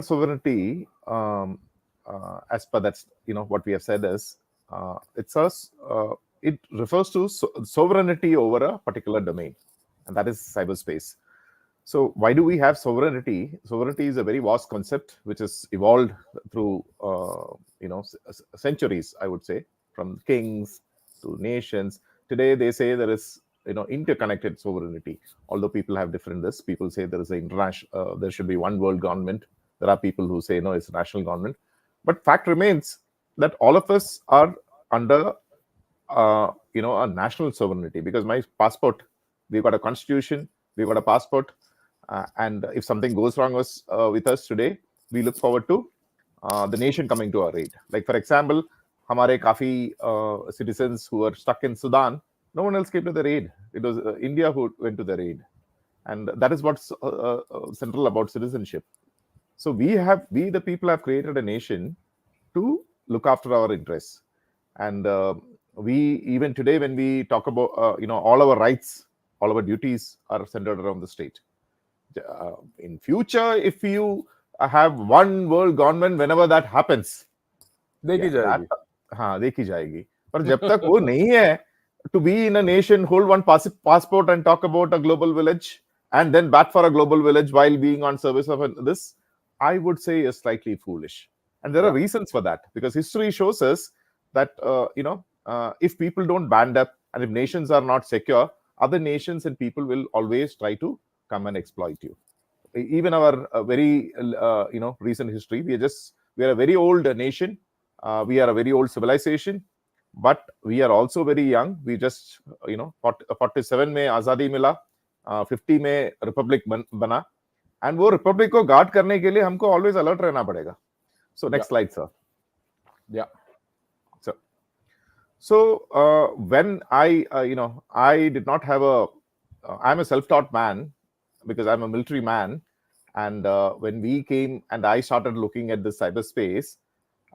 sovereignty, as per that's what we have said is it refers to sovereignty over a particular domain, and that is cyberspace. So why do we have sovereignty? Sovereignty is a very vast concept which has evolved through centuries, I would say, from kings to nations. Today they say there is interconnected sovereignty. Although people have different this, people say there is an international, there should be one world government. There are people who say no, it's national government. But fact remains that all of us are under a national sovereignty, because my passport, we've got a constitution, we've got a passport, and if something goes wrong with us today, we look forward to the nation coming to our aid. Like for example, हमारे काफी citizens who are stuck in Sudan, no one else came to their aid. It was India who went to their aid, and that is what's central about citizenship. So we the people have created a nation to look after our interests, and we even today when we talk about all our rights, all our duties are centered around the state. In future, if you have one world government, whenever that happens, देखी जाएगी. हाँ देखी जाएगी. पर जब तक वो नहीं है, to be in a nation, hold one passport and talk about a global village, and then bat for a global village while being on service of this, I would say is slightly foolish. And there are reasons for that, because history shows us that if people don't band up and if nations are not secure, other nations and people will always try to come and exploit you. Even our very recent history, we are a very old nation, we are a very old civilization, but we are also very young. We just 47 में आजादी मिला, 50 में Republic बना, and वो Republic को guard करने के लिए हमको always alert रहना पड़ेगा. So next slide, sir. Yeah. So when I did not have I'm a self-taught man because I'm a military man, and when we came and I started looking at the cyberspace,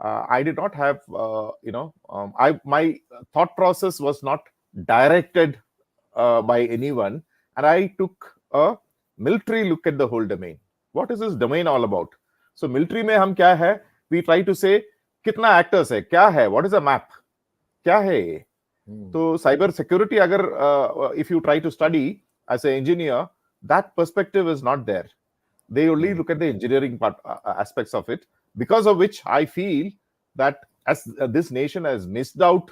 I did not have my thought process was not directed by anyone, and I took a military look at the whole domain. What is this domain all about? So military में हम क्या है? We try to say कितना actors है, क्या है, what is a map, क्या है ये? तो cyber security अगर if you try to study as an engineer, that perspective is not there. They only look at the engineering part aspects of it, because of which I feel that as this nation has missed out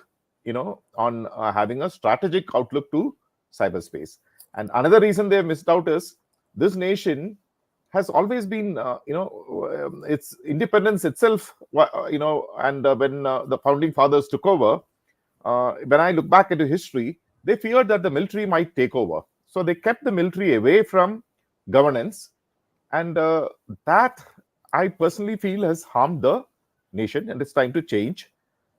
on having a strategic outlook to cyberspace. And another reason they have missed out is this nation has always been its independence itself, and when the founding fathers took over, when I look back into history, they feared that the military might take over, so they kept the military away from governance, and that I personally feel has harmed the nation, and it's time to change,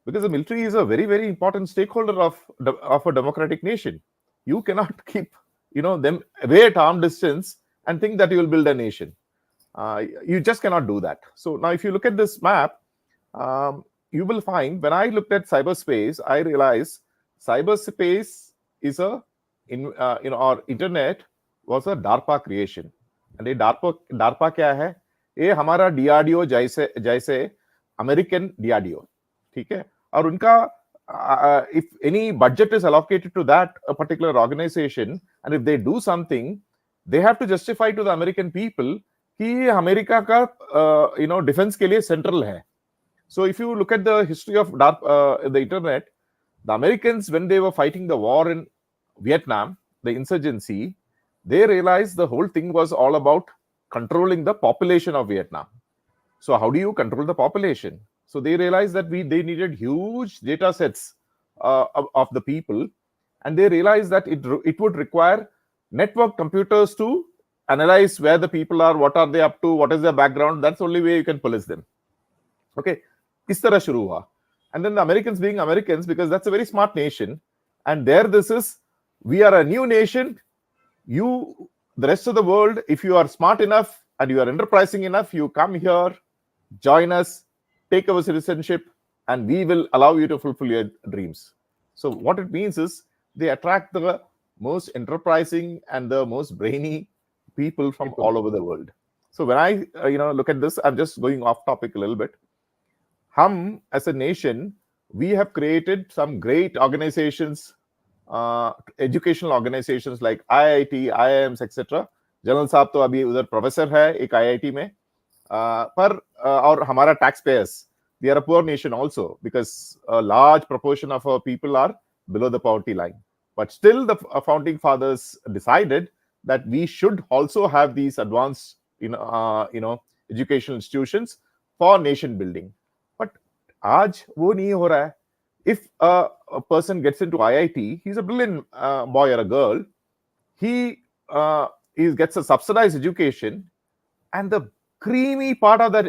because the military is a very, very important stakeholder of a democratic nation. You cannot keep them away at arm distance and think that you will build a nation. You just cannot do that. So now if you look at this map, you will find when I looked at cyberspace, I realized cyberspace is our internet was a DARPA creation. And ये DARPA क्या है? ये हमारा DRDO जैसे American DRDO, ठीक है? और उनका if any budget is allocated to that a particular organization, and if they do something, they have to justify to the American people कि अमेरिका का डिफेंस के लिए सेंट्रल है. So if you look at the history of the internet, the Americans, when they were fighting the war in Vietnam, the insurgency, they realized the whole thing was all about controlling the population of Vietnam. So how do you control the population? So they realized that they needed huge data sets of the people, and they realized that it would require network computers to analyze where the people are, what are they up to, what is their background. That's the only way you can police them. Okay, इस तरह शुरू हुआ. And then the Americans being Americans, because that's a very smart nation, and there this is, we are a new nation. You, the rest of the world, if you are smart enough and you are enterprising enough, you come here, join us, take our citizenship, and we will allow you to fulfill your dreams. So what it means is they attract the most enterprising and the most brainy people from all over the world. So when I look at this, I'm just going off topic a little bit. Hum as a nation, we have created some great organizations, educational organizations like IIT, IIMs, etc. General साहब तो अभी उधर professor है एक IIT में, पर और हमारा tax payers, we are a poor nation also because a large proportion of our people are below the poverty line. But still, the founding fathers decided that we should also have these advanced, educational institutions for nation building. But आज वो नहीं हो रहा है. If a person gets into IIT, he's a brilliant boy or a girl. He gets a subsidized education, and the creamy part of that,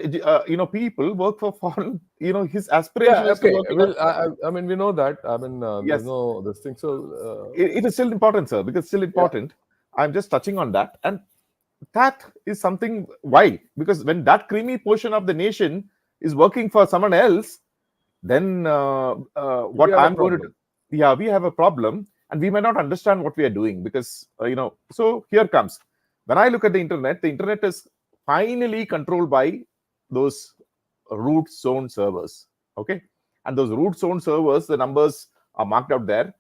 people work for foreign. His aspiration Yeah, is to okay. work in Well, I mean, we know that. I mean, there's yes, no this thing. So, it is still important, sir, because it's still yeah, important. I'm just touching on that, and that is something. Why? Because when that creamy portion of the nation is working for someone else, then we what have a I'm going to problem. do, yeah, we have a problem, and we may not understand what we are doing because So here comes, when I look at the internet is finally controlled by those root zone servers. Okay, and those root zone servers, the numbers are marked out there.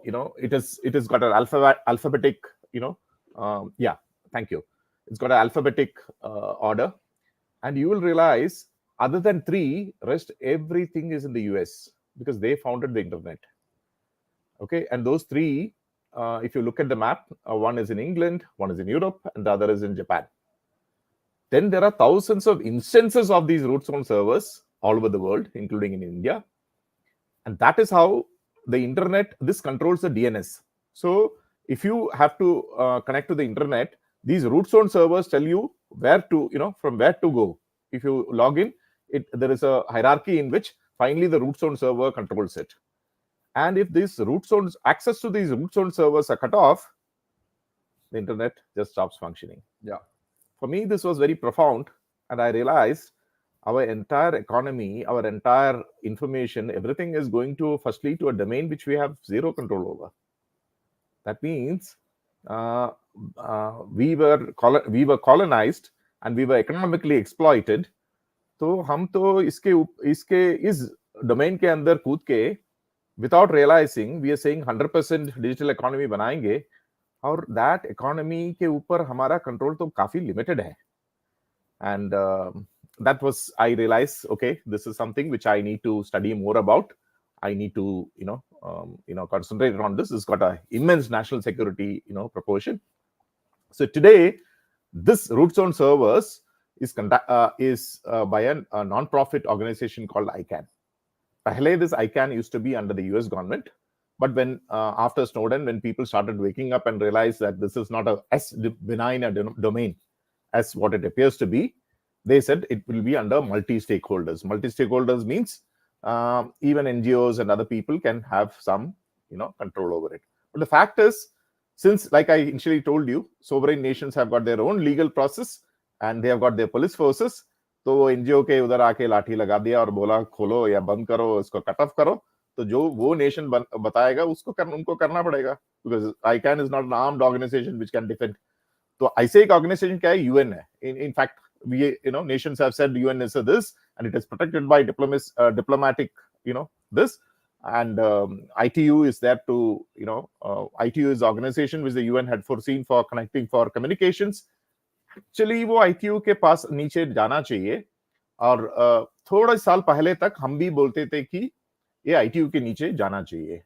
It has got an alphabetic. Yeah, thank you. It's got an alphabetic order, and you will realize other than three, rest everything is in the US because they founded the internet. Okay, and those three, if you look at the map, one is in England, one is in Europe, and the other is in Japan. Then there are thousands of instances of these root zone servers all over the world, including in India. And that is how the internet, this controls the DNS. So if you have to connect to the internet, these root zone servers tell you where to, from where to go. If you log in, there is a hierarchy in which finally the root zone server controls it. And if these root zones, access to these root zone servers are cut off, the internet just stops functioning. Yeah. For me, this was very profound, and I realized our entire economy, our entire information, everything is going to firstly to a domain which we have zero control over. That means we were colonized and we were economically exploited. तो हम तो इसके इस domain के अंदर कूद के without realizing we are saying 100% digital economy बनाएंगे, और दैट इकोनॉमी के ऊपर हमारा कंट्रोल तो काफी लिमिटेड है. And that was, I realized, okay, this is something which I need to study more about. I need to concentrate on this. It's got a immense national security proportion. So today this root zone servers is by a non-profit organization called ICANN. Pehle this ICANN used to be under the US government, but when after Snowden, when people started waking up and realized that this is not as benign a domain as what it appears to be, they said it will be under multi-stakeholders. Multi-stakeholders means even NGOs and other people can have some control over it. But the fact is, since, like I initially told you, sovereign nations have got their own legal process and they have got their police forces, तो वो NGO के उधर आके लाठी लगा दिया और बोला खोलो या बंद करो, इसको कट ऑफ करो, तो जो वो नेशन बताएगा उसको उनको करना पड़ेगा, because ICANN is not an armed organization which can defend. तो ऐसे एक ऑर्गेनाइजेशन क्या है, यूएन है. In fact we nations have said UN is this, and it is protected by diplomatic this, and ITU is there to ITU is the organization which the UN had foreseen for connecting for communications. Actually वो ITU के पास नीचे जाना चाहिए, और थोड़ा साल पहले तक हम भी बोलते थे कि ये ITU के नीचे जाना चाहिए,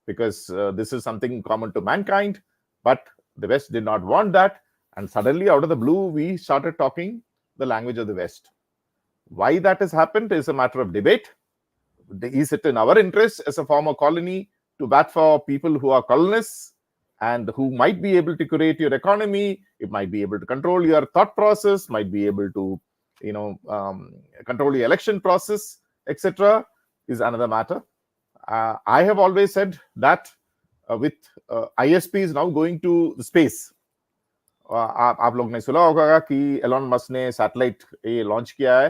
because this is something common to mankind, but the West did not want that, and suddenly out of the blue we started talking the language of the West. Why that has happened is a matter of debate. Is it in our interest as a former colony to bat for people who are colonists and who might be able to curate your economy? It might be able to control your thought process, might be able to control the election process, etc. is another matter. I have always said that with ISP is now going to the space. आप लोग ने सुना होगा कि Elon Musk ने satellite ये launch किया है,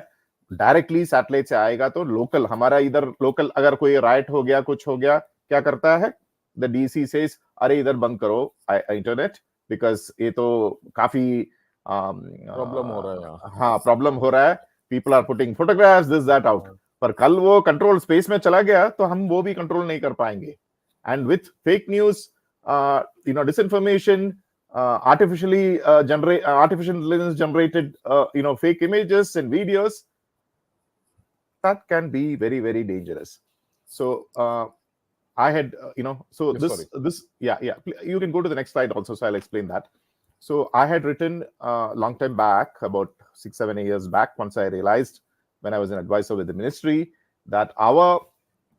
डायरेक्टली सैटेलाइट से आएगा, तो लोकल हमारा इधर लोकल अगर कोई राइट हो गया, कुछ हो गया, क्या करता है, द डीसी सेज अरे इधर बंद करो इंटरनेट, बिकॉज ये तो काफी प्रॉब्लम हो रहा है यहाँ. हाँ प्रॉब्लम हो रहा है, people are putting photographs this that out, पर कल वो कंट्रोल स्पेस में चला गया तो हम वो भी कंट्रोल नहीं कर पाएंगे. And with fake news, disinformation, artificial intelligence generated fake images and videos, that can be very very dangerous. So I had so Yes, this sorry. this yeah, you can go to the next slide also, so I'll explain that. So I had written long time back, about 6-7 years back, once I realized, when I was an advisor with the ministry, that our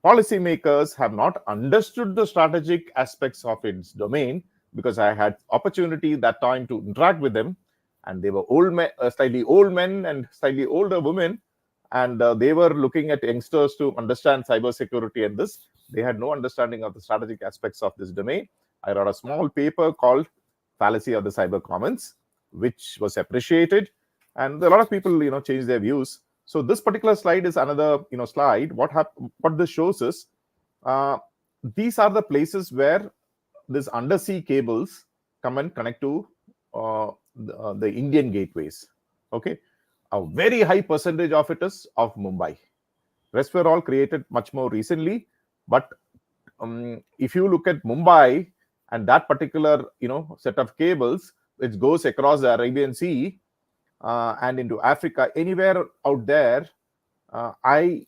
policymakers have not understood the strategic aspects of its domain, because I had opportunity that time to interact with them, and they were old men, slightly old men and slightly older women, and they were looking at youngsters to understand cybersecurity, and this, they had no understanding of the strategic aspects of this domain. I wrote a small paper called Fallacy of the Cyber Commons, which was appreciated, and a lot of people changed their views. So this particular slide is another slide. What this shows is, these are the places where these undersea cables come and connect to the Indian gateways. Okay, a very high percentage of it is of Mumbai. Rest were all created much more recently, but if you look at Mumbai and that particular set of cables which goes across the Arabian Sea and into Africa, anywhere out there, I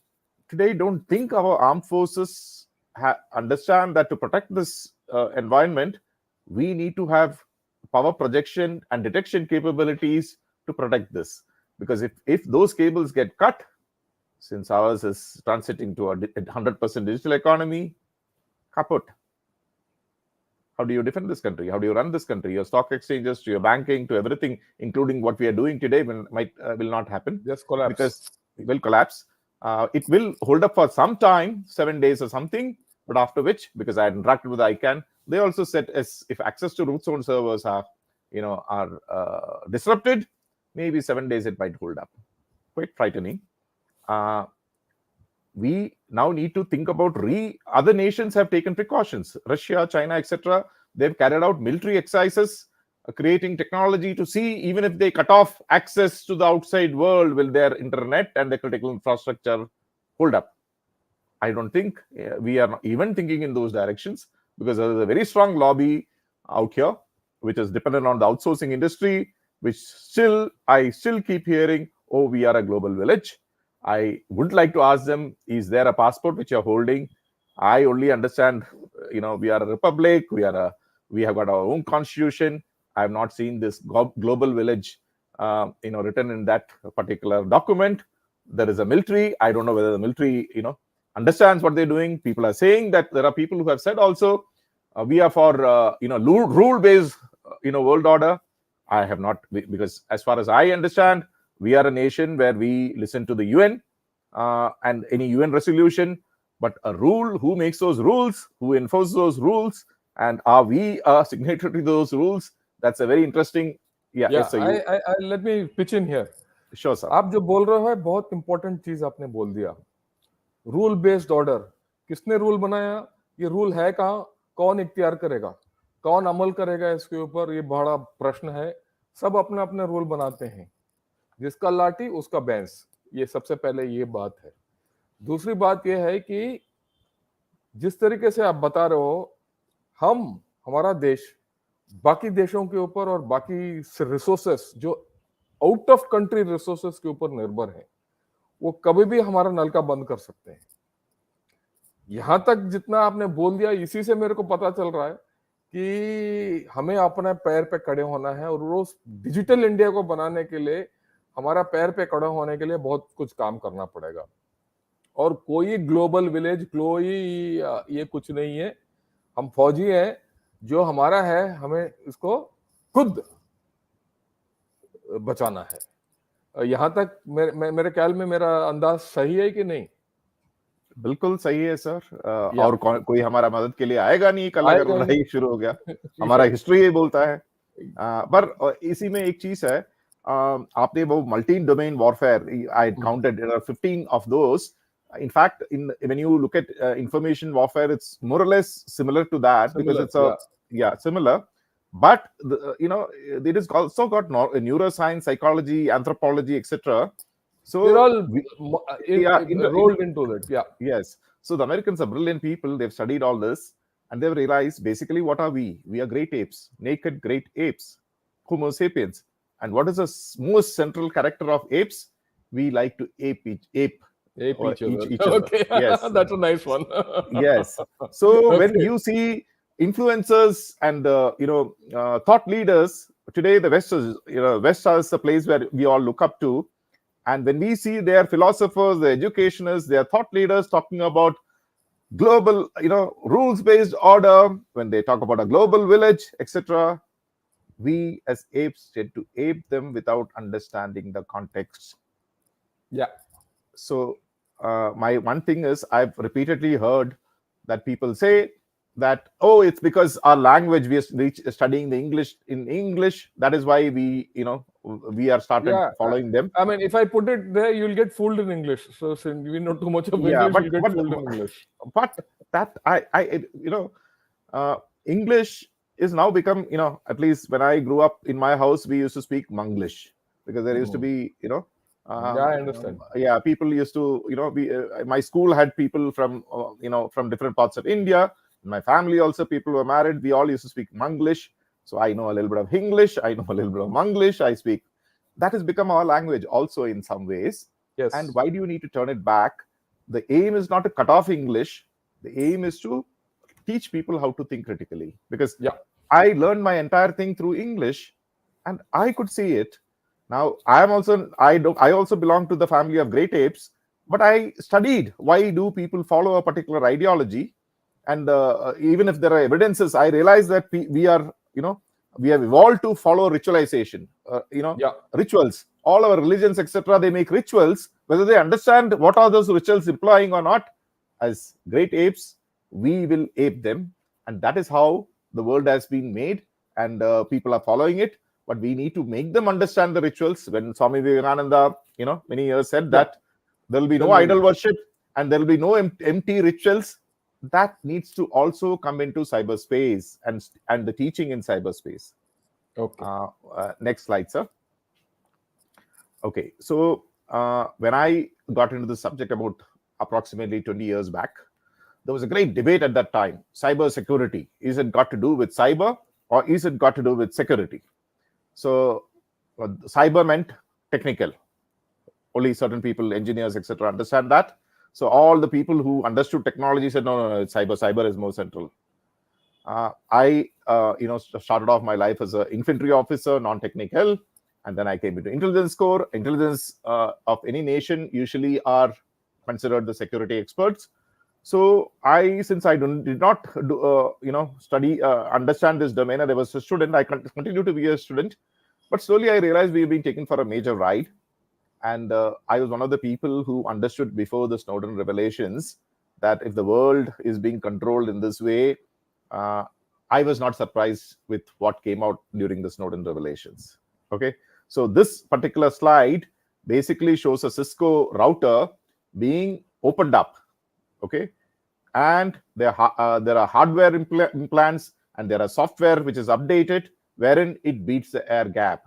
today don't think our armed forces understand that to protect this environment, we need to have power projection and detection capabilities to protect this. Because if those cables get cut, since ours is transiting to a 100% digital economy, kaput. How do you defend this country? How do you run this country? Your stock exchanges, to your banking, to everything, including what we are doing today, will not happen. Just collapse. Because it will collapse. It will hold up for some time, 7 days or something, but after which, because I had interacted with ICANN, they also said, as if access to root zone servers are disrupted, maybe 7 days it might hold up. Quite frightening. We now need to think about other nations have taken precautions. Russia, China, etc. They've carried out military exercises, creating technology to see, even if they cut off access to the outside world, will their internet and their critical infrastructure hold up? I don't think we are even thinking in those directions, because there is a very strong lobby out here, which is dependent on the outsourcing industry, which I still keep hearing, oh, we are a global village. I would like to ask them, is there a passport which you're holding? I only understand, we are a republic, we have got our own constitution. I have not seen this global village, written in that particular document. There is a military. I don't know whether the military, understands what they're doing. People are saying that there are people who have said also, we are for, rule-based, world order. I have not, because as far as I understand, we are a nation where we listen to the UN and any UN resolution, but a rule, who makes those rules, who enforces those rules, and are we a signatory to those rules? That's a very interesting. Yes, sir. Let me pitch in here. Sure, sir. आप जो बोल रहे हो है बहुत important चीज आपने बोल दिया. रूल बेस्ड ऑर्डर, किसने रूल बनाया? ये रूल है कहाँ? कौन इख्तियार करेगा? कौन अमल करेगा इसके ऊपर? ये बड़ा प्रश्न है. सब अपने अपने रूल बनाते हैं, जिसका लाठी उसका बैंस. ये सबसे पहले ये बात है. दूसरी बात ये है कि जिस तरीके से आप बता रहे हो, हमारा देश बाकी देशों के ऊपर और बाकी रिसोर्सेस जो आउट ऑफ कंट्री रिसोर्सेस के ऊपर निर्भर है, वो कभी भी हमारा नलका बंद कर सकते हैं. यहां तक जितना आपने बोल दिया, इसी से मेरे को पता चल रहा है कि हमें अपने पैर पे खड़े होना है, और रोज डिजिटल इंडिया को बनाने के लिए हमारा पैर पे खड़ा होने के लिए बहुत कुछ काम करना पड़ेगा. और कोई ग्लोबल विलेज, कोई ये कुछ नहीं है. हम फौजी हैं, जो हमारा है हमें इसको खुद बचाना है. यहां तक मेरे ख्याल में मेरा अंदाज सही है कि नहीं? बिल्कुल सही है सर. और कोई हमारा मदद के लिए आएगा नहीं कल अगर लड़ाई शुरू हो गया. हमारा हिस्ट्री ये बोलता है. पर इसी में एक चीज है, आपने वो multi domain warfare, I counted there are 15 of those. In fact, when you look at information warfare, it's more or less similar to that, because it's similar. But it is also got neuroscience, psychology, anthropology, etc. They're So all yeah, rolled into that. Yeah. yes. So the Americans are brilliant people. They've studied all this, and they've realized basically what are we? We are great apes, naked great apes, Homo sapiens. And what is the most central character of apes? We like to ape Ape each other. each other. Okay. Yes, That's a nice one. yes. So when Okay. you see influencers and thought leaders today, the West is West is the place where we all look up to. And when we see their philosophers, their educationists, their thought leaders talking about global, rules-based order, when they talk about a global village, etc., we as apes tend to ape them without understanding the context. Yeah. So my one thing is, I've repeatedly heard that people say that, oh, it's because our language, we are studying the English in English, that is why we are started Yeah. following them. I mean, if I put it there, you'll get fooled in English. So since we know too much of Yeah, English, but you'll get fooled in English. but that English is now become, at least when I grew up in my house, we used to speak Manglish, because there used to Mhm. be, Yeah, I understand. yeah, people used to, my school had people from, from different parts of India. My family also, people were married. We all used to speak Manglish. So I know a little bit of English. I know a little bit of Manglish. I speak. That has become our language also in some ways. And Yes. why do you need to turn it back? The aim is not to cut off English. The aim is to teach people how to think critically, because Yeah. I learned my entire thing through English, and I could see it. Now I am also, I also belong to the family of great apes, but I studied why do people follow a particular ideology. And even if there are evidences, I realize that we are, we have evolved to follow ritualization, Yeah. rituals. All our religions, etc., they make rituals. Whether they understand what are those rituals implying or not, as great apes, we will ape them. And that is how the world has been made, and people are following it. But we need to make them understand the rituals. When Swami Vivekananda, many years said Yeah. that there will be no Then they'll. idol worship and there will be no empty rituals, that needs to also come into cyberspace and the teaching in cyberspace. Okay. Next slide, sir. Okay, so when I got into the subject about approximately 20 years back, there was a great debate at that time. Cyber security, is it got to do with cyber, or is it got to do with security? So cyber meant technical. Only certain people, engineers, etc., understand that. So all the people who understood technology said, no, no, no, it's cyber. Cyber is more central. I started off my life as an infantry officer, non-technical, and then I came into intelligence corps. Intelligence of any nation usually are considered the security experts. So since I did not study, understand this domain, and I was a student, I continue to be a student. But slowly I realized we've been taken for a major ride. And I was one of the people who understood before the Snowden revelations that if the world is being controlled in this way, uh, I was not surprised with what came out during the Snowden revelations. Okay. So this particular slide basically shows a Cisco router being opened up. Okay. And there are hardware implants, and there are software which is updated, wherein it beats the air gap.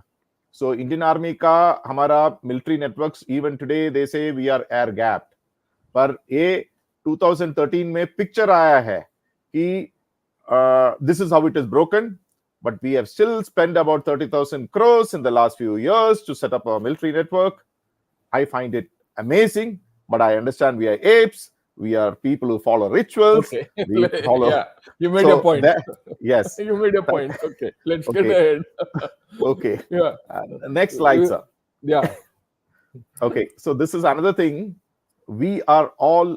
So Indian Army ka hamara military networks, even today they say we are air gapped. पर ये 2013 में picture आया है कि this is how it is broken, but we have still spent about 30,000 crores in the last few years to set up a military network. I find it amazing, but I understand we are apes. We are people who follow rituals. Okay. We follow. Yeah. You made your So point. that, yes. You made your point. Okay. Let's get Okay. ahead. Okay. Yeah. Next slide, sir. Yeah. Okay. So this is another thing. We are all,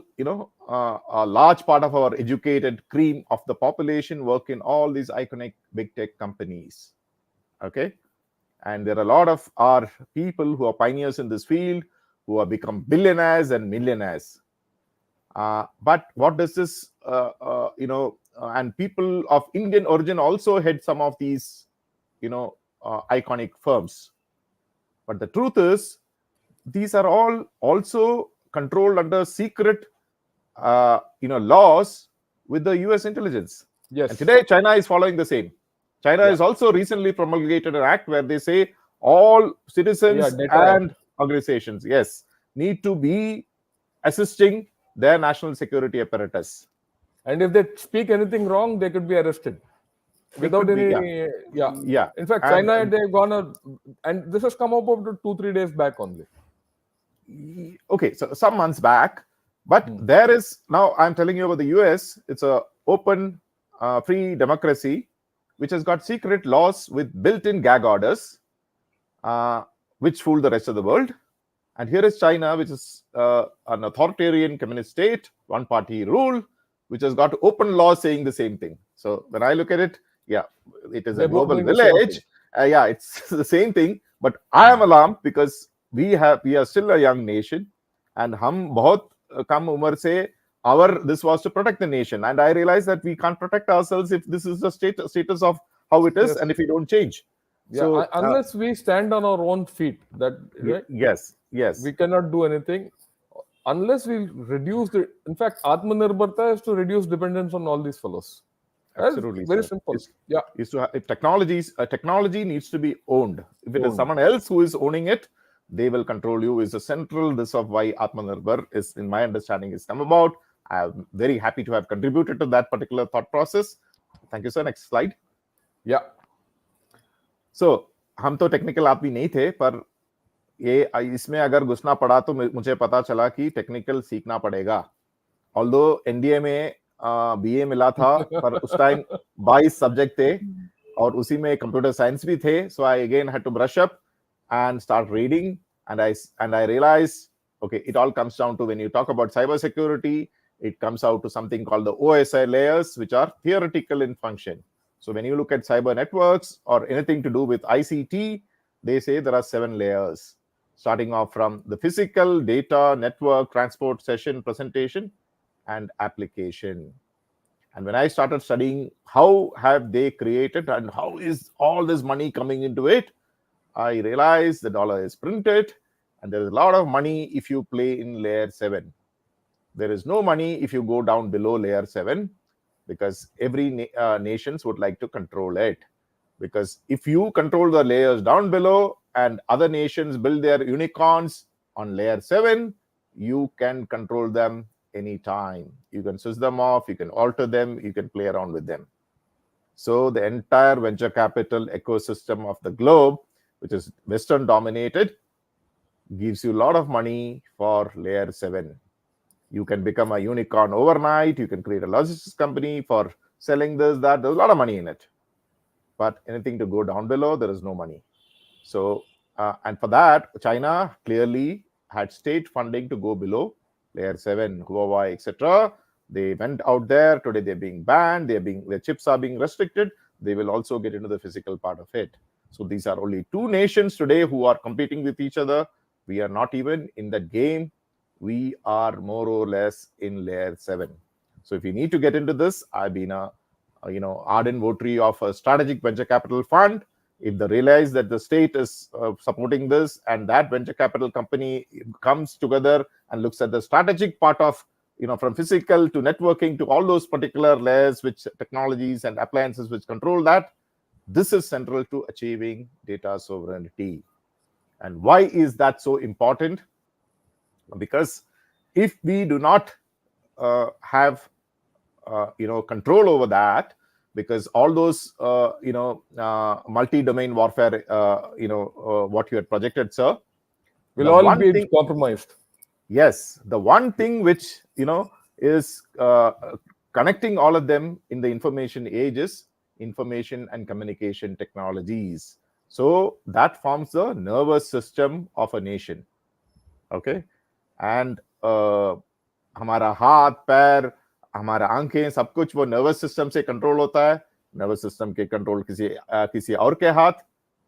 a large part of our educated cream of the population work in all these iconic big tech companies. Okay. And there are a lot of our people who are pioneers in this field who have become billionaires and millionaires. But what does this, and people of Indian origin also head some of these, iconic firms. But the truth is, these are all also controlled under secret, laws with the US intelligence. And Yes. today, China is following the same. China Yeah, has also recently promulgated an act where they say all yeah, citizens Data Act. and organizations, yes, need to be assisting their national security apparatus. And if they speak anything wrong, they could be arrested They without could be, yeah, any. Yeah. yeah, In fact, and China, they've gone and this has come up about 2-3 days back only. okay, so some months back, but there is now I'm telling you about the US. It's a open, free democracy, which has got secret laws with built-in gag orders, uh, which fool the rest of the world. And here is China, which is an authoritarian communist state, one party rule, which has got open law saying the same thing. So when I look at it, yeah, it is a They're both global doing the same thing. village. Yeah, it's the same thing. But I am alarmed because we are still a young nation, and हम बहुत कम उम्र से our this was to protect the nation, and I realize that we can't protect ourselves if this is the status of how it is, Yes. and if we don't change. Yeah. So Unless we stand on our own feet, that right, yes, yes, we cannot do anything unless we reduce the. In fact, Atmanirbharta is to reduce dependence on all these fellows. That's absolutely, very sir. simple. Yeah. Is to if technology needs to be owned. If it is Owned. someone else who is owning it, they will control you. Is the central this of why Atmanirbhar is, in my understanding, is come about. I am very happy to have contributed to that particular thought process. Thank you, sir. Next slide. Yeah. So हम तो technical आदमी नहीं थे, पर ये इसमें अगर घुसना पड़ा तो मुझे पता चला कि टेक्निकल सीखना पड़ेगा. ऑल्दो एनडीए में बीए मिला था, पर उस टाइम 22 सब्जेक्ट थे और उसी में कंप्यूटर साइंस भी थे. So I again had to brush up and start reading, and I realized, okay, it all comes down to when you talk about cyber security, it comes out to something called the OSI layers, which are theoretical in function. So when you look at cyber networks or anything to do with ICT, they say there are 7 layers, starting off from the physical, data, network, transport, session, presentation, and application. And when I started studying how have they created and how is all this money coming into it, I realized the dollar is printed and there is a lot of money if you play in layer 7. There is no money if you go down below layer 7, because every nations would like to control it. Because if you control the layers down below and other nations build their unicorns on layer 7, you can control them anytime. You can switch them off, you can alter them, you can play around with them. So the entire venture capital ecosystem of the globe, which is Western dominated, gives you a lot of money for layer 7. You can become a unicorn overnight. You can create a logistics company for selling this, that. There's a lot of money in it. But anything to go down below, there is no money. So, and for that, China clearly had state funding to go below layer 7, Huawei, etc. They went out there. Today they're being banned. Their chips are being restricted. They will also get into the physical part of it. So these are only 2 nations today who are competing with each other. We are not even in the game. We are more or less in layer 7. So if you need to get into this, I've been a ardent votary of a strategic venture capital fund. If they realize that the state is supporting this and that venture capital company comes together and looks at the strategic part of, from physical to networking to all those particular layers, which technologies and appliances which control that, this is central to achieving data sovereignty. And why is that so important? Because if we do not have control over that, because all those multi-domain warfare, what you had projected, sir, Will the all one be thing, compromised. yes, the one thing which is connecting all of them in the information age is information and communication technologies. So that forms the nervous system of a nation. Okay. And हमारा हाथ पैर, हमारा आंखें, सब कुछ वो nervous system से control होता है. नर्वस सिस्टम के कंट्रोल किसी और के हाथ,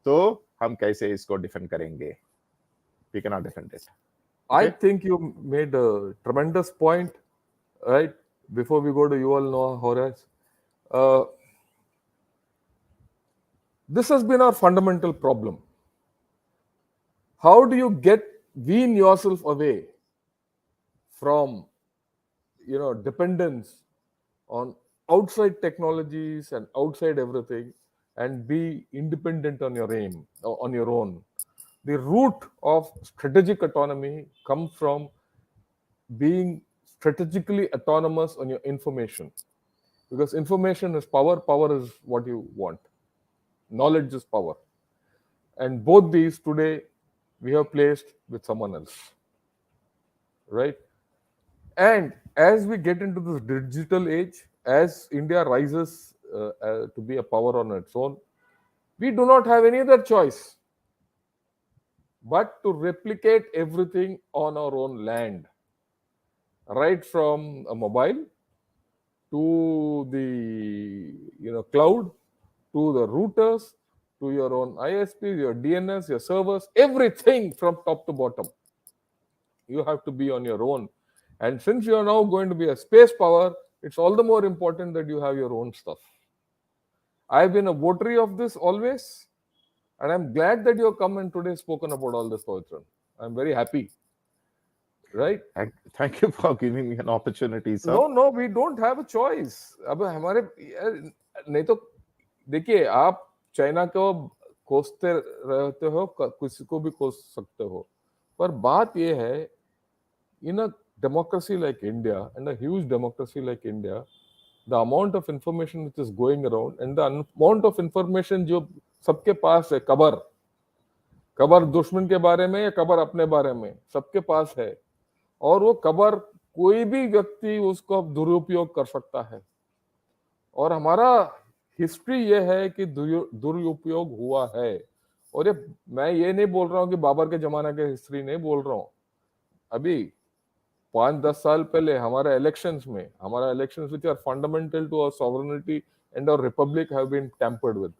तो हम कैसे इसको डिफेंड करेंगे? We cannot defend it. I think you made a tremendous point, right? Before we go to Yuval Noah Harari, this has been our fundamental problem. How do you wean yourself away from, dependence on outside technologies and outside everything, and be independent on your on your own. The root of strategic autonomy comes from being strategically autonomous on your information, because information is power, power is what you want, knowledge is power, and both these today we have placed with someone else, right? And as we get into this digital age, as India rises to be a power on its own, we do not have any other choice but to replicate everything on our own land, right from a mobile to the cloud, to the routers, to your own ISP, your DNS, your servers, everything from top to bottom. You have to be on your own. And since you are now going to be a space power, it's all the more important that you have your own stuff. I've been a votary of this always, and I'm glad that you have come and today spoken about all this, Pavitran. I'm very happy, right? Thank you for giving me an opportunity, sir. No, we don't have a choice. अब हमारे नहीं तो देखिए, आप China को कोसते रहते हो, किसी को भी कोस सकते हो, पर बात ये है, in a democracy like India and a huge democracy like India, the amount of information which is going around and the amount of information जो सबके पास है, खबर दुश्मन के बारे में या खबर अपने बारे में, सबके पास है, और वो खबर कोई भी व्यक्ति उसको दुरुपयोग कर सकता है, और हमारा हिस्ट्री ये है कि दुरुपयोग हुआ है। और मैं ये नहीं बोल रहा हूँ कि बाबर के जमाना के हिस्ट्री नहीं बोल रहा हूँ, अभी 5-10 साल पहले हमारे elections which are fundamental to our sovereignty and our republic have been tampered with,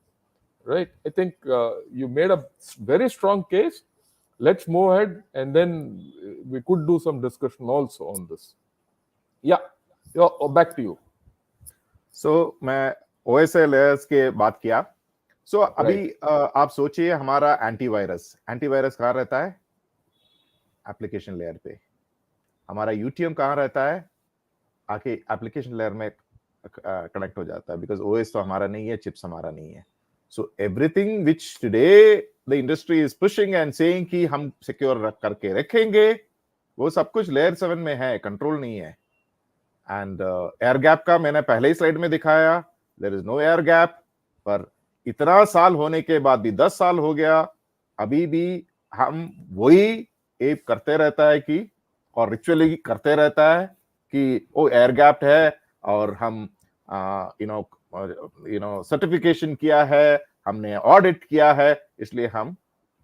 right? I think you made a very strong case. Let's move ahead, and then we could do some discussion also on this. Yeah, back to you. So मैं OSI layers के बात किया. So अभी आप सोचिए, हमारा antivirus कहाँ रहता है? एप्लीकेशन लेयर पे. हमारा यूटीएम कहाँ रहता है? आके एप्लीकेशन लेयर में कनेक्ट हो जाता है, बिकॉज ओएस तो हमारा नहीं है, चिप्स हमारा नहीं है. So everything which today the industry is pushing and saying कि हम सिक्योर करके रखेंगे, वो सब कुछ लेयर 7 में है, कंट्रोल नहीं है. एंड एयर गैप का मैंने पहले ही स्लाइड में दिखाया, there is no air gap. पर इतना साल होने के बाद भी, 10 साल हो गया, अभी भी हम वही एप करते रहता है कि, और रिचुअली करते रहता है कि वो एयर गैप है, और हम सर्टिफिकेशन किया है, हमने ऑडिट किया है, इसलिए हम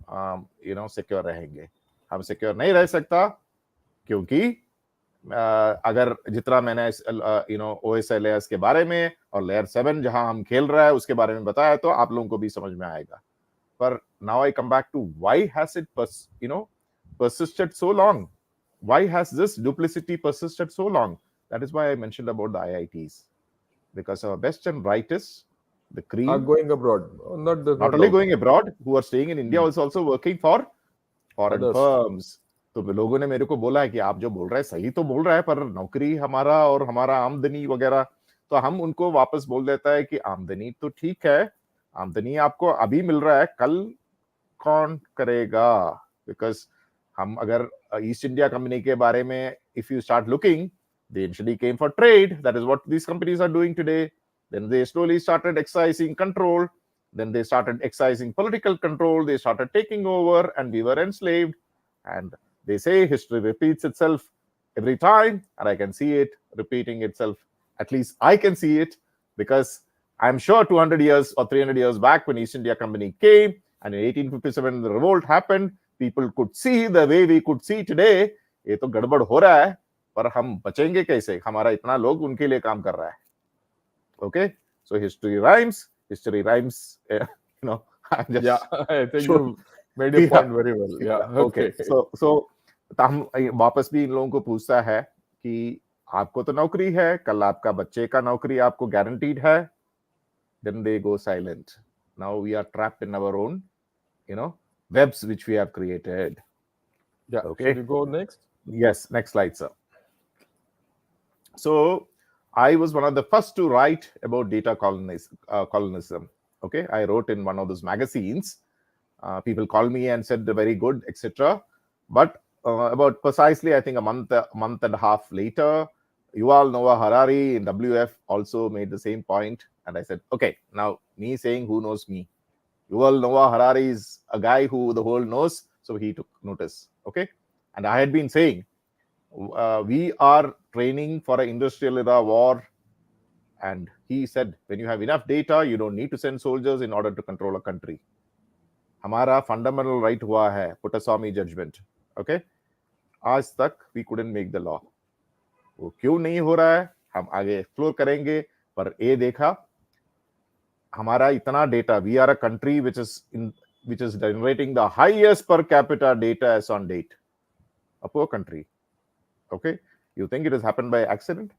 सिक्योर रहेंगे. हम सिक्योर नहीं रह सकता, क्योंकि अगर जितना मैंने OSI लेयर्स के बारे में और लेयर 7 जहां हम खेल रहा है उसके बारे में बताया, तो आप लोगों को भी समझ में आएगा. पर now I come back to why has it persisted so long? Why has this duplicity persisted so long? That is why I mentioned about the IITs, because our best and brightest, the cream, are going abroad. Not only going abroad, who are staying in India, also working for foreign firms. तो लोगों ने मेरे को बोला है कि आप जो बोल रहे हैं सही तो बोल रहा है, पर नौकरी हमारा और हमारा आमदनी वगैरह, तो हम उनको वापस बोल देता है कि आमदनी तो ठीक है, आमदनी आपको अभी मिल रहा है, कल कौन करेगा? बिकॉज हम अगर ईस्ट इंडिया कंपनी के बारे में, if you start looking, they initially came for trade. That is what these companies are doing today. Then they slowly started excising control. Then they started excising political control. They started taking over, and we were enslaved. And they say history repeats itself every time, and I can see it repeating itself. At least I can see it, because I'm sure 200 years or 300 years back, when East India Company came, and in 1857 the revolt happened, people could see the way we could see today. ये तो गड़बड़ हो रहा है, पर हम बचेंगे कैसे? हमारा इतना लोग उनके लिए काम कर रहा है. Okay, so history rhymes. I just I think you made your point very well. Yeah, okay. So हम वापस भी इन लोगों को पूछता है कि आपको तो नौकरी है, कल आपका बच्चे का नौकरी आपको guaranteed है. Then they go silent. Now we are trapped in our own, webs which we have created. Yeah. Okay. Should we go next? Yes. Next slide, sir. So I was one of the first to write about data colonialism. Okay, I wrote in one of those magazines. People called me and said they're very good, etc. But about precisely, I think a month and a half later, Yuval Noah Harari in WF also made the same point, and I said, okay, now me saying who knows me. Yuval Noah Harari is a guy who the world knows, so he took notice. Okay, and I had been saying we are training for an industrial era war, and he said when you have enough data, you don't need to send soldiers in order to control a country. हमारा fundamental right हुआ है Puttaswamy judgment. Okay, आज तक we couldn't make the law. वो क्यों नहीं हो रहा है हम आगे एक्सप्लोर करेंगे. पर ये देखा हमारा इतना data, we are a country which is generating the highest per capita data as on date. A poor country. Okay, you think it has happened by accident?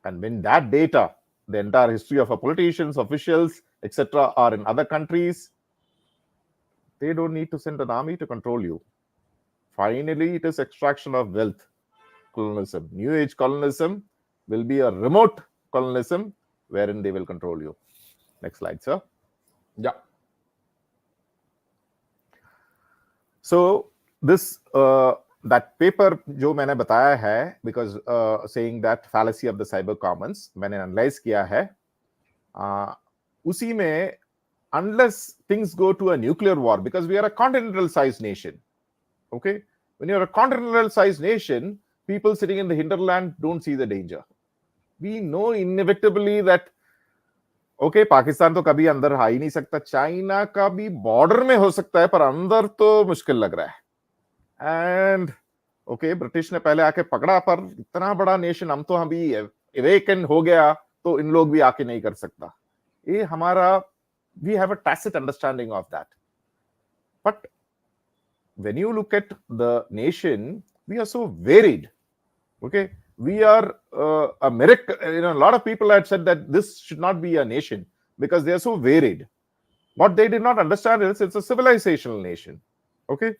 And when that data, the entire history of our politicians, officials, etc., are in other countries, they don't need to send an army to control you. Finally, it is extraction of wealth colonialism. New age colonialism will be a remote colonialism wherein they will control you. Next slide, sir. Yeah. So this that paper जो मैंने बताया है, because saying that fallacy of the cyber commons मैंने analyze किया है, उसी में unless things go to a nuclear war, because we are a continental sized nation. Okay, when you're a continental sized nation, people sitting in the hinterland don't see the danger. We know inevitably that okay, Pakistan तो कभी अंदर आ ही नहीं सकता, China का भी border में हो सकता है, पर अंदर तो मुश्किल लग रहा है. एंड ओके, ब्रिटिश ने पहले आके पकड़ा, पर इतना बड़ा नेशन हम तो अभी एवेकन हो गया, तो इन लोग भी आके नहीं कर सकता. ये हमारा, we have a tacit understanding of that. But when you look at the nation, we are so varied. Okay, we are a miracle. A lot of people had said that this should not be a nation because they are so varied. What they did not understand is it's a civilizational nation. Okay,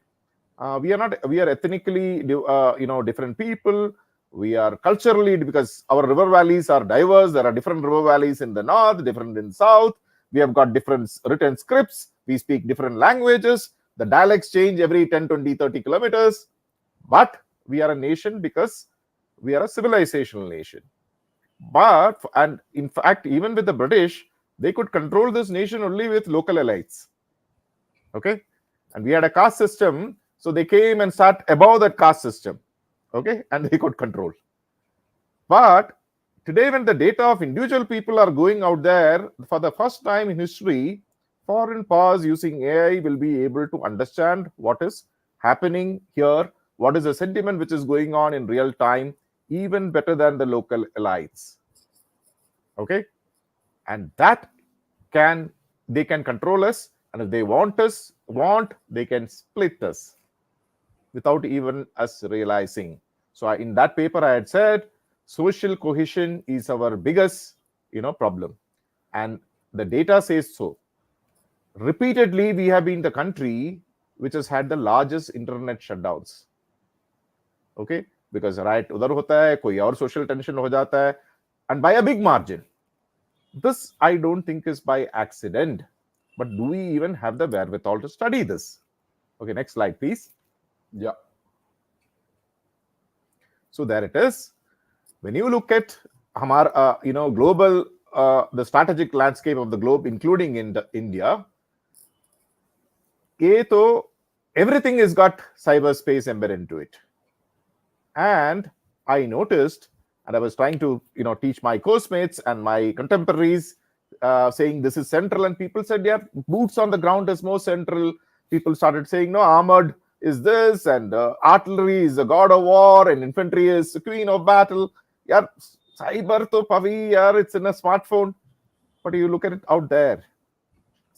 we are ethnically different people. We are culturally, because our river valleys are diverse. There are different river valleys in the north, different in south. We have got different written scripts. We speak different languages. The dialects change every 10, 20, 30 kilometers. But we are a nation because we are a civilizational nation. And in fact, even with the British, they could control this nation only with local elites. Okay, and we had a caste system, so they came and sat above that caste system. Okay, and they could control. But today, when the data of individual people are going out there, for the first time in history, foreign powers using AI will be able to understand what is happening here, what is the sentiment which is going on in real time, even better than the local elites. Okay, and that they can control us, and if they want, they can split us without even us realizing. So in that paper, I had said social cohesion is our biggest problem, and the data says so. Repeatedly, we have been the country which has had the largest internet shutdowns. Okay, because right उधर होता है, कोई और social tension हो जाता है, and by a big margin. This I don't think is by accident, but do we even have the wherewithal to study this? Okay, next slide, please. Yeah. So there it is. When you look at global, the strategic landscape of the globe, including in India, everything has got cyberspace embedded into it. And I noticed, and I was trying to teach my course mates and my contemporaries, saying this is central, and people said, yeah, boots on the ground is more central. People started saying, no, armored is this, and artillery is the god of war, and infantry is the queen of battle. Yeah, cyber to pavi, yeah, it's in a smartphone. But you look at it out there,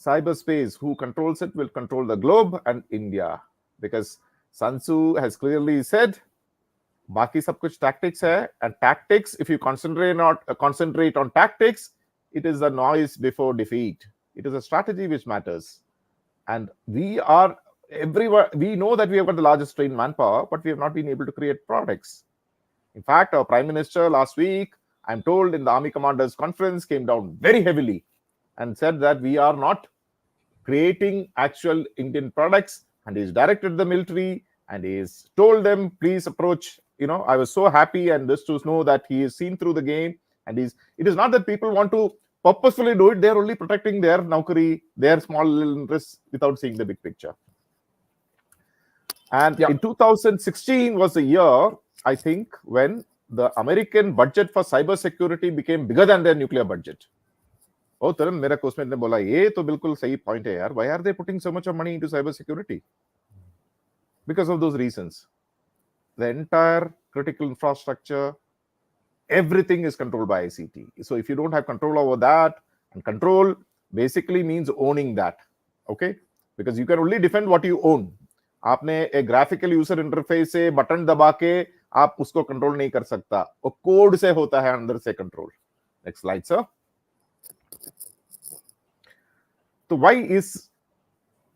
cyberspace, who controls it will control the globe and India, because Sun Tzu has clearly said, बाकी सब कुछ tactics है, and tactics, if you concentrate on tactics, it is the noise before defeat. It is a strategy which matters. And we are everywhere. We know that we have got the largest trained manpower, but we have not been able to create products. In fact, our Prime Minister last week, I'm told in the Army Commanders Conference, came down very heavily and said that we are not creating actual Indian products, and he's directed the military and he's told them, please approach. I was so happy and this to know that he is seen through the game, and it is not that people want to purposefully do it. They're only protecting their naukari, their small little interests, without seeing the big picture. And Yeah. in 2016 was the year, I think, when the American budget for cyber security became bigger than their nuclear budget. Oh, Tarun, मेरा coursemate ने बोला ये तो बिल्कुल सही point है यार. Why are they putting so much of money into cyber security? Because of those reasons. The entire critical infrastructure, everything is controlled by ICT. So if you don't have control over that, and control basically means owning that, okay? Because you can only defend what you own. आपने एक graphical user interface से button दबा के आप उसको control नहीं कर सकता, वो कोड से होता है अंदर से control. Next slide sir. So why is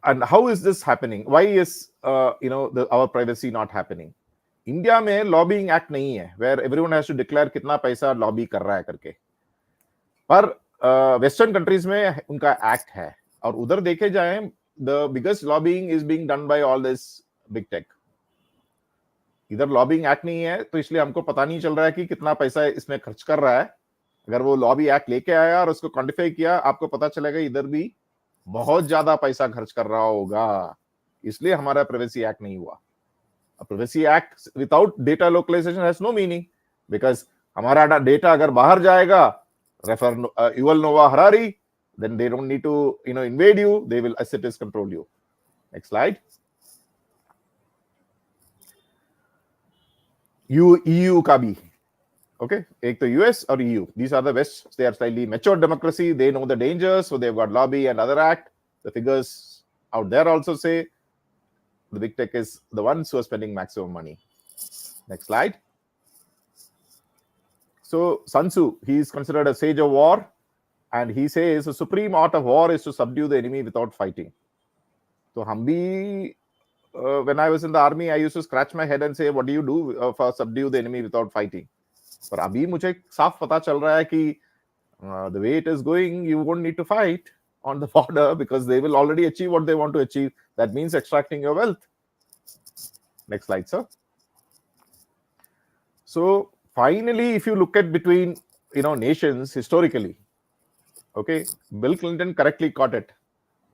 and how is this happening? Why is our privacy not happening? India में लॉबिंग एक्ट नहीं है where everyone has to declare कितना पैसा लॉबी कर रहा है करके. पर वेस्टर्न कंट्रीज में उनका एक्ट है, और उधर देखे जाए the biggest lobbying is being done by all this big tech. इधर लॉबिंग एक्ट नहीं है तो इसलिए हमको पता नहीं चल रहा है कि कितना पैसा इसमें खर्च कर रहा है. अगर वो लॉबी एक्ट लेके आया और उसको क्वांटिफाई किया, आपको पता चलेगा इधर भी बहुत ज्यादा पैसा खर्च कर रहा होगा. इसलिए हमारा प्राइवेसी एक्ट नहीं हुआ. Privacy act without data localization has no meaning, because हमारा डेटा अगर बाहर जाएगा, refer Yuval Noah Harari, then they don't need to invade you, they will as it is control you. Next slide. EU का भी okay, एक तो US और EU, these are the West. They are slightly mature democracy, they know the dangers, so they've got lobby and other act. The figures out there also say the big tech is the ones who are spending maximum money. Next slide. So Sun Tzu, he is considered a sage of war, and he says the supreme art of war is to subdue the enemy without fighting. So hum bhi, when I was in the army, I used to scratch my head and say, what do you do for subdue the enemy without fighting? पर अभी मुझे साफ पता चल रहा है कि the way it is going, you won't need to fight on the border because they will already achieve what they want to achieve. That means extracting your wealth. Next slide, sir. So finally, if you look at between nations historically, okay, Bill Clinton correctly caught it.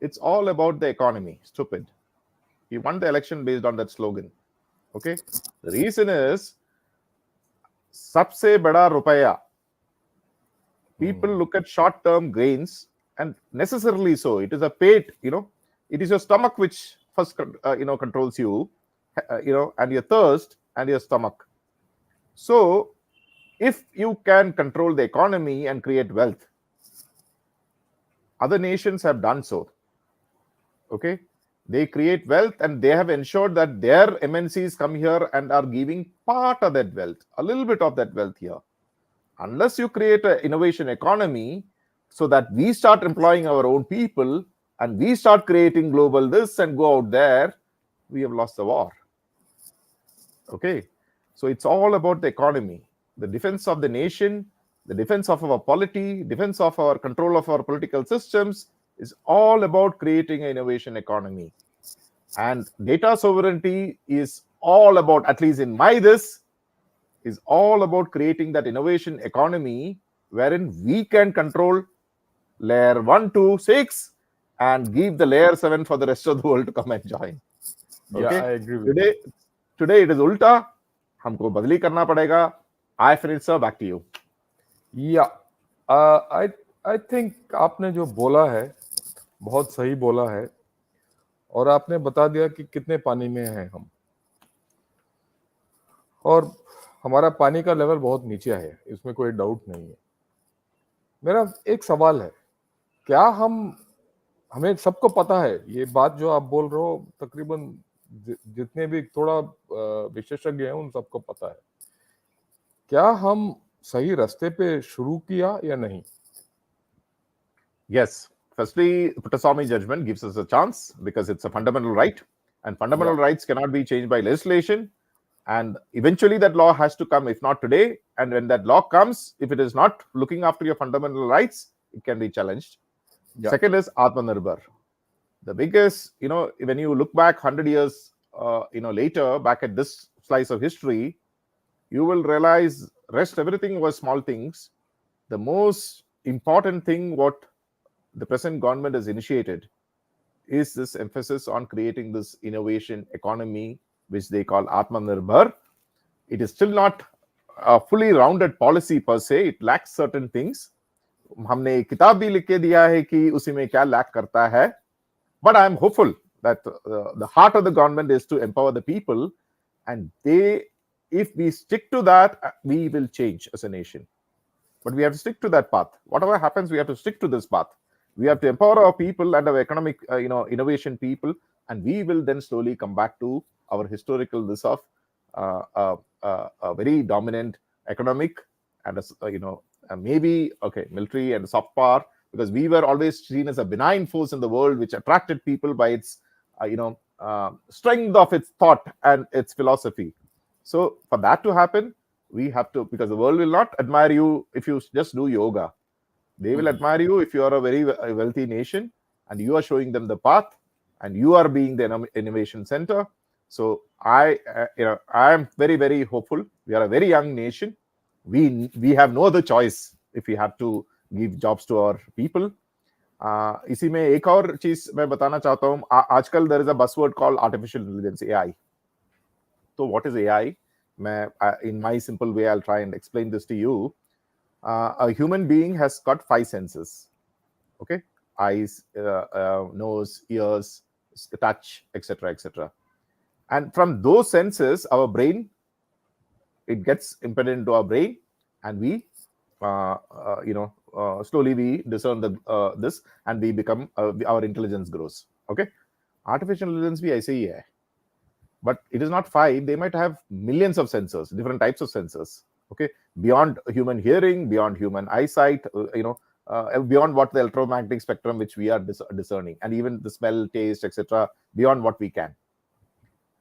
It's all about the economy. Stupid. He won the election based on that slogan. Okay. The reason is सबसे बड़ा रुपया. People look at short-term gains, and necessarily so. It is a paid, it is your stomach which first, controls you, and your thirst and your stomach. So, if you can control the economy and create wealth, other nations have done so. Okay, they create wealth and they have ensured that their MNCs come here and are giving part of that wealth, a little bit of that wealth here. Unless you create an innovation economy so that we start employing our own people and we start creating global this and go out there, we have lost the war. Okay, so it's all about the economy, the defense of the nation, the defense of our polity, defense of our control of our political systems is all about creating an innovation economy. And data sovereignty is all about, at least in my this, is all about creating that innovation economy wherein we can control layer 1 to 6 and give the layer 7 for the rest of the world to come and join. Okay? Yeah, I agree with you. Today it is ulta. हमको बदली करना पड़ेगा. I finish, sir, back to you. Yeah, I think आपने जो बोला है बहुत सही बोला है, और आपने बता दिया कि कितने पानी में हैं हम, और हमारा पानी का लेवल बहुत नीचे है, इसमें कोई डाउट नहीं है. मेरा एक सवाल है, क्या हमें सबको पता है ये बात जो आप बोल रहे हो, तकरीबन जितने भी थोड़ा विशेषज्ञ हैं उन सबको पता है, क्या हम सही रास्ते पे शुरू किया या नहीं? Yes. Firstly, Puttasswamy judgment gives us a chance because it's a fundamental right, and fundamental rights cannot be changed by legislation. And eventually that law has to come, if not today. And when that law comes, if it is not looking after your fundamental rights, it can be challenged. Yeah. Second is Atmanirbhar. The biggest, when you look back 100 years, later, back at this slice of history, you will realize rest everything was small things. The most important thing what the present government has initiated is this emphasis on creating this innovation economy, which they call Atmanirbhar. It is still not a fully rounded policy per se. It lacks certain things. हमने किताब भी लिख के दिया है कि उसी में क्या लैक करता है. But I am hopeful that the heart of the government is to empower the people, and if we stick to that, we will change as a nation. But we have to stick to that path. Whatever happens, we have to stick to this path. We have to empower our people and our economic, innovation people, and we will then slowly come back to our historical this of a very dominant economic and maybe military and soft power, because we were always seen as a benign force in the world which attracted people by its strength of its thought and its philosophy. So for that to happen, we have to, because the world will not admire you if you just do yoga. They will admire you if you are a very wealthy nation and you are showing them the path and you are being the innovation center. So I am very, very hopeful. We are a very young nation. We have no other choice if we have to give jobs to our people. इसी में एक और चीज मैं बताना चाहता हूँ. आजकल there is a buzzword called artificial intelligence, AI. So what is AI? In my simple way, I'll try and explain this to you. A human being has got 5 senses. Okay, eyes, nose, ears, touch, etc., etc. And from those senses, our brain, it gets embedded into our brain, and we, slowly we discern this, and we become our intelligence grows. Okay, artificial intelligence भी ऐसे ही है. But it is not 5. They might have millions of sensors, different types of sensors. Okay, beyond human hearing, beyond human eyesight, beyond what the electromagnetic spectrum which we are discerning, and even the smell, taste, etc., beyond what we can.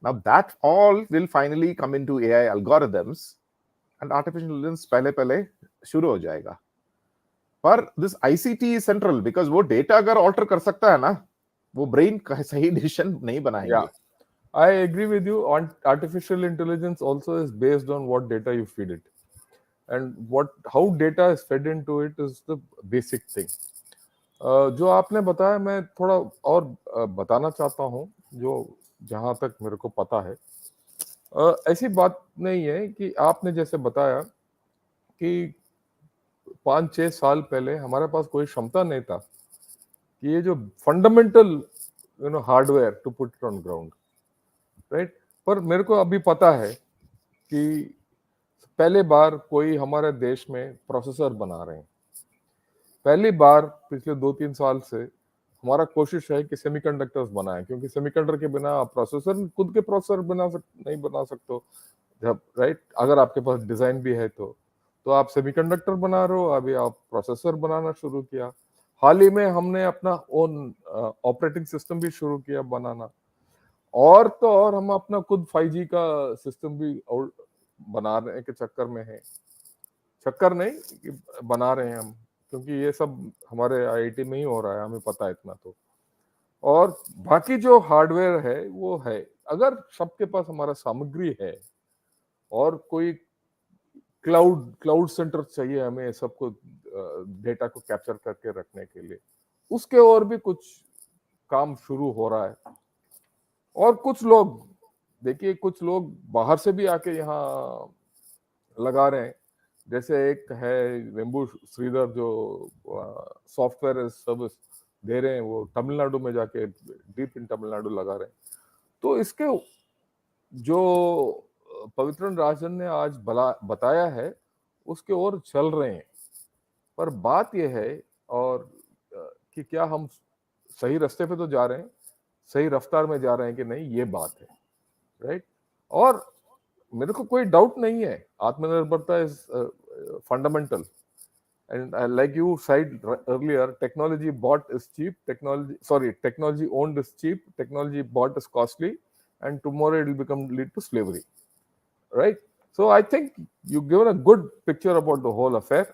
Now that all will finally come into AI algorithms, and artificial intelligence पहले शुरू हो जाएगा. पर this ICT is central because वो data अगर alter कर सकता है ना, वो brain का सही decision नहीं बनाएंगे. Yeah. I agree with you. Artificial intelligence also is based on what data you feed it, and how data is fed into it is the basic thing. जो आपने बताया, मैं थोड़ा और बताना चाहता हूँ, जो जहाँ तक मेरे को पता है. ऐसी बात नहीं है कि आपने जैसे बताया कि 5-6 साल पहले हमारे पास कोई क्षमता नहीं था कि ये जो fundamental hardware to put it on ground, right. पर मेरे को अभी पता है कि पहले बार कोई हमारे देश में प्रोसेसर बना रहे हैं. पहली बार पिछले 2-3 साल से हमारा कोशिश है कि सेमीकंडक्टर्स बनाएं, क्योंकि सेमीकंडक्टर के बिना आप प्रोसेसर, खुद के प्रोसेसर नहीं बना सकते जब, राइट. अगर आपके पास डिजाइन भी है तो आप सेमीकंडक्टर बना रहे हो, अभी आप प्रोसेसर बनाना शुरू किया. हाल ही में हमने अपना ओन ऑपरेटिंग सिस्टम भी शुरू किया बनाना, और तो और हम अपना खुद 5G का सिस्टम भी बनाने के चक्कर में है. चक्कर नहीं कि बना रहे हैं हम, क्योंकि ये सब हमारे IIT में ही हो रहा है, हमें पता है इतना तो. और बाकी जो हार्डवेयर है वो है, अगर सबके पास हमारा सामग्री है और कोई क्लाउड सेंटर चाहिए हमें सबको डेटा को कैप्चर करके रखने के लिए, उसके और भी कुछ काम शुरू हो रहा है. और कुछ लोग, देखिए, कुछ लोग बाहर से भी आके यहाँ लगा रहे हैं. जैसे एक है वेम्बू श्रीधर, जो सॉफ्टवेयर सर्विस दे रहे हैं, वो तमिलनाडु में जाके डीप इन तमिलनाडु लगा रहे हैं. तो इसके जो पवित्रन राजन ने आज बताया है उसके और चल रहे हैं. पर बात यह है और कि क्या हम सही रास्ते पे तो जा रहे हैं, सही रफ्तार में जा रहे हैं कि नहीं, ये बात है, राइट. और मेरे को कोई डाउट नहीं है, आत्मनिर्भरता is fundamental. And like you said earlier, technology bought is cheap, technology owned is cheap, technology bought is costly, and tomorrow it will lead to slavery, right? So I think you've given a good picture about the whole affair.